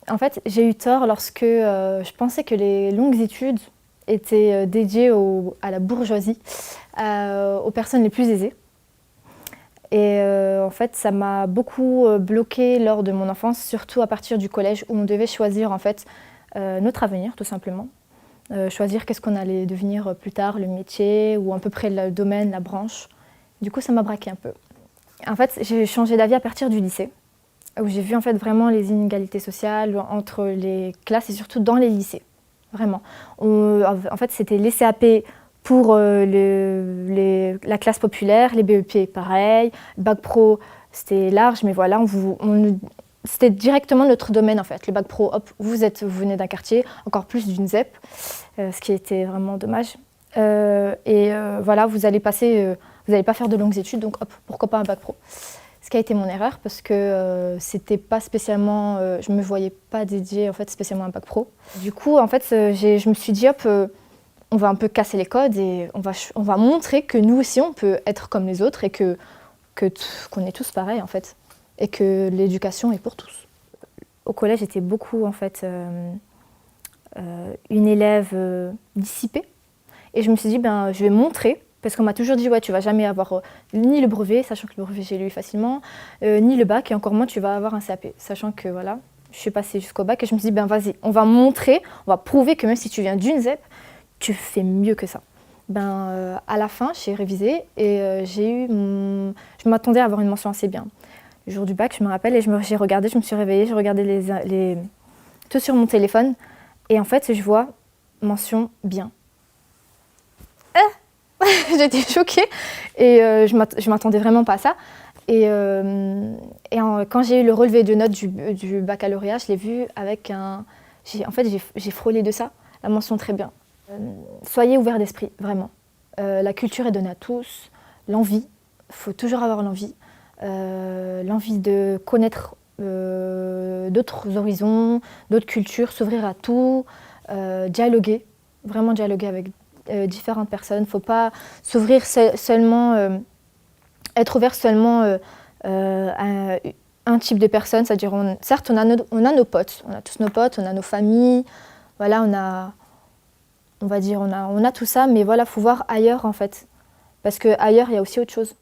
En fait, j'ai eu tort lorsque je pensais que les longues études étaient dédiées à la bourgeoisie, aux personnes les plus aisées. Et en fait, ça m'a beaucoup bloquée lors de mon enfance, surtout à partir du collège où on devait choisir en fait notre avenir, tout simplement. Choisir qu'est-ce qu'on allait devenir plus tard, le métier ou à peu près le domaine, la branche. Du coup, ça m'a braqué un peu. En fait, j'ai changé d'avis à partir du lycée, où j'ai vu en fait vraiment les inégalités sociales entre les classes et surtout dans les lycées. Vraiment. En fait, c'était les CAP pour la classe populaire, les BEP pareil, Bac Pro c'était large, mais voilà, c'était directement notre domaine en fait. Le Bac Pro, hop, vous venez d'un quartier, encore plus d'une ZEP, ce qui était vraiment dommage. Voilà, vous allez pas faire de longues études, donc hop, pourquoi pas un Bac Pro. Ce qui a été mon erreur parce que c'était pas spécialement, je me voyais pas dédiée en fait spécialement à un Bac Pro. Du coup, en fait, je me suis dit hop, on va un peu casser les codes et on va montrer que nous aussi on peut être comme les autres et qu'on est tous pareils en fait et que l'éducation est pour tous. Au collège, j'étais beaucoup en fait une élève dissipée et je me suis dit je vais montrer. Parce qu'on m'a toujours dit, ouais, tu vas jamais avoir ni le brevet, sachant que le brevet j'ai lu facilement, ni le bac, et encore moins tu vas avoir un CAP. Sachant que voilà, je suis passée jusqu'au bac et je me suis dit, vas-y, on va montrer, on va prouver que même si tu viens d'une ZEP, tu fais mieux que ça. À la fin, j'ai révisé et je m'attendais à avoir une mention assez bien. Le jour du bac, je me rappelle, et j'ai regardé, je me suis réveillée, j'ai regardé tout sur mon téléphone, et en fait, je vois mention bien. J'étais choquée et je m'attendais vraiment pas à ça. Quand j'ai eu le relevé de notes du baccalauréat, je l'ai vu avec j'ai frôlé de ça, la mention très bien. Soyez ouverts d'esprit, vraiment. La culture est donnée à tous, l'envie, il faut toujours avoir l'envie. L'envie de connaître d'autres horizons, d'autres cultures, s'ouvrir à tout, dialoguer, vraiment dialoguer avec différentes personnes. Il ne faut pas s'ouvrir seulement, être ouvert seulement à un type de personnes. C'est-à-dire, certes, on a nos potes, on a tous nos potes, on a nos familles, voilà, on va dire, on a tout ça, mais voilà, il faut voir ailleurs en fait. Parce qu'ailleurs, il y a aussi autre chose.